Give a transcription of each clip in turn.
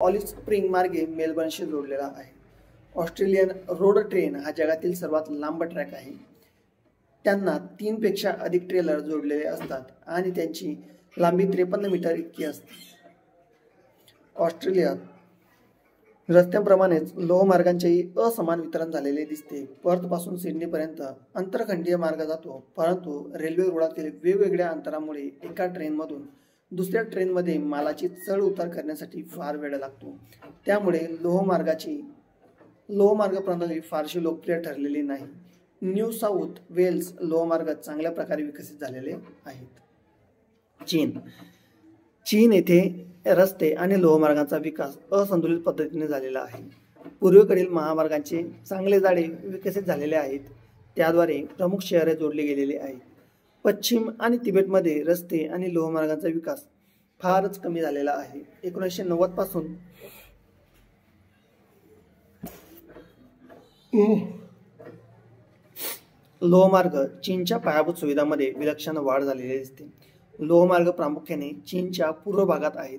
Olive spring मार्गे मेलबर्नशी जोडलेला आहे. ऑस्ट्रेलियन रोड ट्रेन हा जगातील सर्वात लांब ट्रॅक आहे. त्यांना 3 पेक्षा अधिक ट्रेलर जोडलेले असतात आणि त्यांची लांबी 53 मीटर इतकी असते. ऑस्ट्रेलियात रस्त्यांप्रमाणेच लोहमार्गांचेही असमान वितरण झालेले दिसते. पर्थपासून सिडनीपर्यंत आंतरखंडीय मार्ग जातो, परंतु रेल्वे रुळातील वेगवेगळ्या अंतरामुळे एका ट्रेनमधून दुसऱ्या ट्रेनमध्ये मालाची चढ उतार करण्यासाठी फार वेळ लागतो. त्यामुळे लोहमार्ग प्रणाली फारशी लोकप्रिय ठरलेली नाही. न्यू साऊथ वेल्स लोहमार्ग चांगल्या प्रकारे विकसित झालेले आहेत. चीन येथे रस्ते आणि लोहमार्गांचा विकास असंतुलित पद्धतीने झालेला आहे. पूर्वेकडील महामार्गांचे चांगले जाळे विकसित झालेले आहेत, त्याद्वारे प्रमुख शहरे जोडली गेलेली आहेत. पश्चिम आणि तिबेटमध्ये रस्ते आणि लोहमार्गांचा विकास फारच कमी झालेला आहे. 1990 पासून लोहमार्ग चीनच्या पायाभूत सुविधांमध्ये विलक्षण वाढ झालेली दिसते. लोहमार्ग प्रामुख्याने चीनच्या पूर्व भागात आहेत.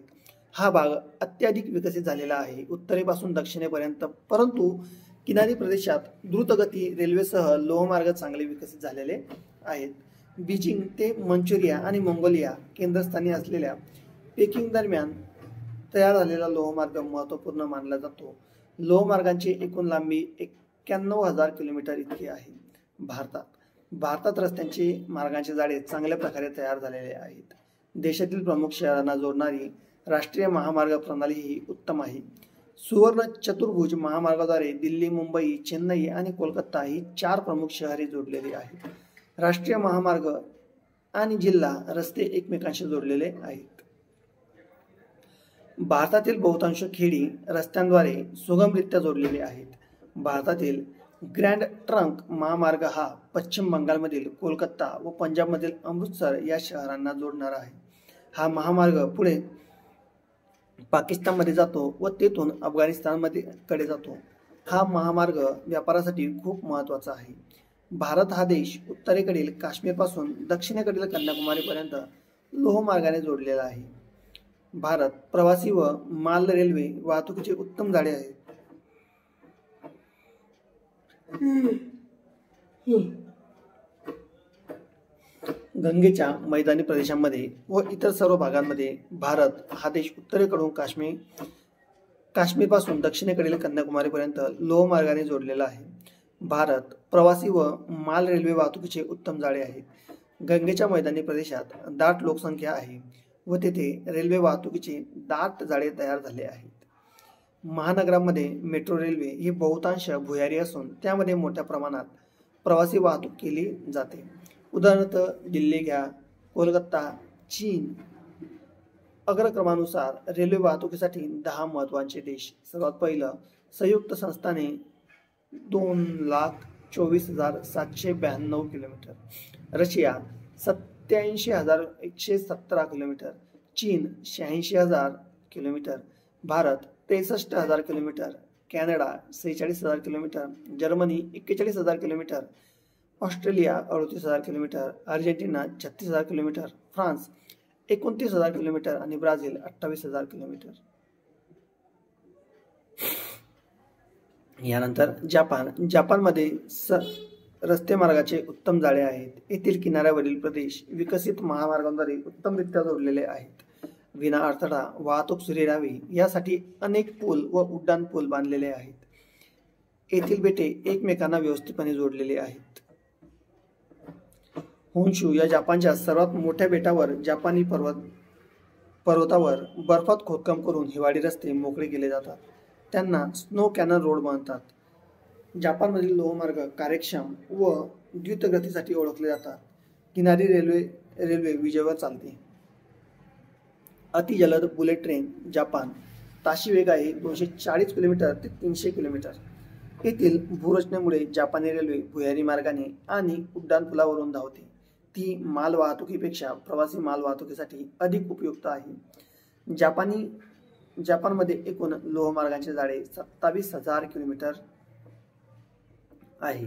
हा भाग अत्याधिक विकसित झालेला आहे उत्तरेपासून दक्षिणेपर्यंत, परंतु किनारी प्रदेशात द्रुतगती रेल्वेसह लोहमार्ग चांगले विकसित झालेले आहेत. बीजिंग ते मंचुरिया आणि मंगोलिया केंद्रस्थानी असलेल्या पेकिंग दरम्यान तयार झालेला लोहमार्ग महत्त्वपूर्ण मानला जातो. लोहमार्गांची एकूण लांबी 91,000 किलोमीटर इतकी आहे. भारतात रस्त्यांचे मार्गांचे जाळे चांगल्या प्रकारे तयार झालेले आहेत. देशातील प्रमुख शहरांना जोडणारी राष्ट्रीय महामार्ग प्रणाली ही उत्तम आहे. सुवर्ण चतुर्भुज महामार्गाद्वारे दिल्ली, मुंबई, चेन्नई आणि कोलकाता ही 4 प्रमुख शहरे जोडलेली आहेत. राष्ट्रीय महामार्ग आणि जिल्हा रस्ते एकमेकांशी जोडलेले आहेत. भारतातील बहुतांश खेडी रस्त्यांद्वारे सुगमरित्या जोडलेले आहेत. भारतातील ग्रँड ट्रंक महामार्ग हा पश्चिम बंगालमधील कोलकाता व पंजाबमधील अमृतसर या शहरांना जोडणारा आहे. हा महामार्ग पुढे पाकिस्तानमध्ये जातो व तेथून अफगाणिस्तानमध्ये कडे जातो. हा महामार्ग व्यापारासाठी खूप महत्त्वाचा आहे. भारत हा देश उत्तरेकडील काश्मीरपासून दक्षिणेकडील कन्याकुमारीपर्यंत लोहमार्गाने जोडलेला आहे. भारत प्रवासी व माल रेल्वे वाहतुकीचे उत्तम जाळे आहे. गंगेच्या मैदानी प्रदेशांमध्ये व इतर सर्व भागांमध्ये भारत हा देश उत्तरेकडून काश्मीरपासून दक्षिणेकडील कन्याकुमारीपर्यंत लोहमार्गाने जोडलेला आहे. भारत प्रवासी व माल रेल्वे वाहतुकीचे उत्तम जाळे आहे. गंगेच्या मैदानी प्रदेशात दाट लोकसंख्या आहे व तेथे रेल्वे वाहतुकीचे दाट जाळे तयार झाले आहेत. महानगरांमध्ये मेट्रो रेल्वे ही बहुतांश भुयारी असून त्यामध्ये मोठ्या प्रमाणात प्रवासी वाहतूक केली जाते. उदाहरणार्थ दिल्ली घ्या, कोलकाता. चीन अग्रक्रमानुसार रेल्वे वाहतुकीसाठी 10 महत्त्वाचे देश. सर्वात पहिलं संयुक्त संस्थाने 2,24,792 किलोमीटर, रशिया 87,117 किलोमीटर, चीन 86,000 kilometre, Bharat 63,000 kilometre, Canada 46,000 kilometre, Germany 41,000 kilometre, Australia 38,000 kilometre, Argentina 36,000 kilometre, France 29,000 kilometre आणि ब्राझील 28,000 किलोमीटर. यानंतर जपानमध्ये रस्ते मार्गाचे उत्तम जाळे आहेत. येथील किनाऱ्यावरील प्रदेश विकसित महामार्गांद्वारे उत्तमरित्या जोडलेले आहेत. विना अडथळा वाहतूक सुरू राहावी यासाठी अनेक पूल व उड्डाण पूल बांधलेले आहेत. येथील बेटे एकमेकांना व्यवस्थितपणे जोडलेले आहेत. होन्शू या जपानच्या सर्वात मोठ्या बेटावर जापानी पर्वतावर बर्फात खोदकाम करून हिवाळी रस्ते मोकळे केले जातात. त्यांना स्नो कॅनल रोड म्हणतात. जपानमधील लोहमार्ग कार्यक्षम व द्रुतगतीसाठी ओळखले जातात. किनारी रेल्वे विजेवर चालते. अतिजलद बुलेट ट्रेन जपान. ताशी वेग आहे 240 किलोमीटर ते 300 किलोमीटर. येथील भूरचनेमुळे जापानी रेल्वे भुयारी मार्गाने आणि उड्डाणपुलावरून धावते. ती माल वाहतुकीपेक्षा प्रवासी माल वाहतुकीसाठी अधिक उपयुक्त आहे. जपानमध्ये एकूण लोहमार्गांचे जाळे 27,000 किलोमीटर आहे.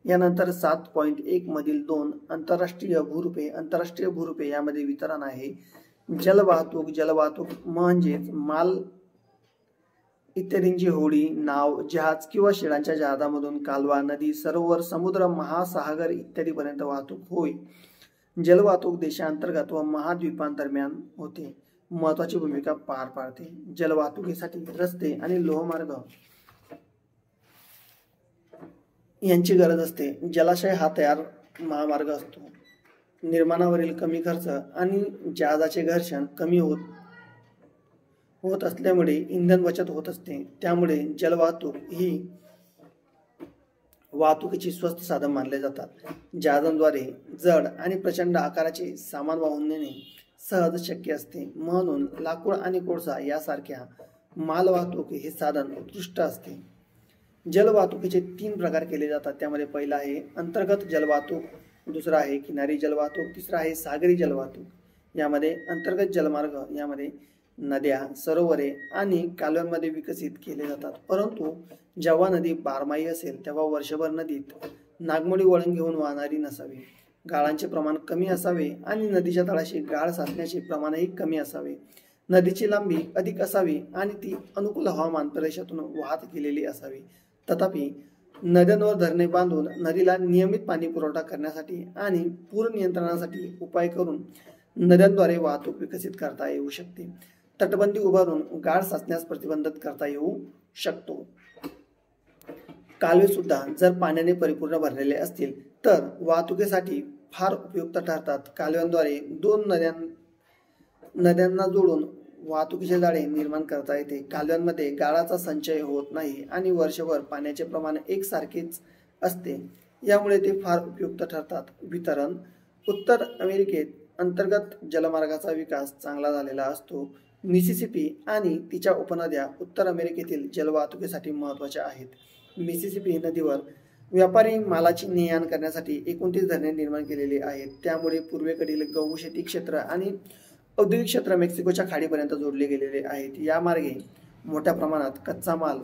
यानंतर 7.1 मधील 2 आंतरराष्ट्रीय भूरूपे यामध्ये वितरण आहे. जलवाहतूक म्हणजेच इत्यादींची होडी, नाव, जहाज किंवा शेळांच्या जहाजामधून कालवा, नदी, सरोवर, समुद्र, महासागर इत्यादीपर्यंत वाहतूक होय. जलवाहतूक देशांतर्गत व महाद्वीपांदरम्यान होते महत्वाची भूमिका पार पाडते. जलवाहतुकीसाठी रस्ते आणि लोहमार्ग यांची गरज असते. जलाशय हा तयार महामार्ग असतो. निर्माणावरील कमी खर्च आणि जहाजाचे घर्षण कमी होत असल्यामुळे इंधन बचत होत असते. त्यामुळे जलवाहतूक ही वाहतुकीची स्वस्त साधन मानले जातात. जहाजांद्वारे जड आणि प्रचंड आकाराचे सामान वाहून नेणे सहज शक्य असते. म्हणून लाकूड आणि कोळसा यासारख्या मालवाहतूक हे साधन उत्कृष्ट असते. जलवाहतुकीचे 3 प्रकार केले जातात. त्यामध्ये पहिला आहे अंतर्गत जलवाहतूक, दुसरा आहे किनारी जलवाहतूक, तिसरा आहे सागरी जलवाहतूक. यामध्ये अंतर्गत जलमार्ग यामध्ये नद्या, सरोवरे आणि कालव्यांमध्ये विकसित केले जातात. परंतु जेव्हा नदी बारमाही असेल तेव्हा वर्षभर नदीत नागमोडी वळण घेऊन वाहणारी नसावी, गाळांचे प्रमाण कमी असावे आणि नदीच्या तळाशी गाळ साचण्याचे प्रमाणही कमी असावे. नदीची लांबी अधिक असावी आणि ती अनुकूल हवामान प्रदेशातून वाहत गेलेली असावी. तथापि नद्यांवर धरणे बांधून नदीला नियमित पाणी पुरवठा करण्यासाठी आणि पूर नियंत्रणासाठी उपाय करून नद्यांद्वारे वाहतूक विकसित करता येऊ शकते. तटबंदी उभारून गाळ साचण्यास प्रतिबंधित करता येऊ शकतो. कालवे सुद्धा जर पाण्याने परिपूर्ण भरलेले असतील तर वाहतुकीसाठी फार उपयुक्त ठरतात. कालव्यांद्वारे 2 नद्यांना जोडून वाहतुकीचे जाळे निर्माण करता येते. कालव्यांमध्ये गाळाचा संचय होत नाही आणि वर्षभर पाण्याचे प्रमाण एकसारखेच असते. यामुळे ते फार उपयुक्त ठरतात. वितरण उत्तर अमेरिकेत अंतर्गत जलमार्गाचा विकास चांगला झालेला असतो. मिसिसिपी आणि तिच्या उपनद्या उत्तर अमेरिकेतील जलवाहतुकीसाठी महत्त्वाच्या आहेत. मिसिसिपी नदीवर व्यापारी मालाची ने-आण करण्यासाठी 29 धरणे निर्माण केलेली आहेत. त्यामुळे पूर्वेकडील गहू शेती क्षेत्र आणि औद्योगिक क्षेत्र मेक्सिकोच्या खाडीपर्यंत जोडले गेलेले आहेत. या मार्गे मोठ्या प्रमाणात कच्चा माल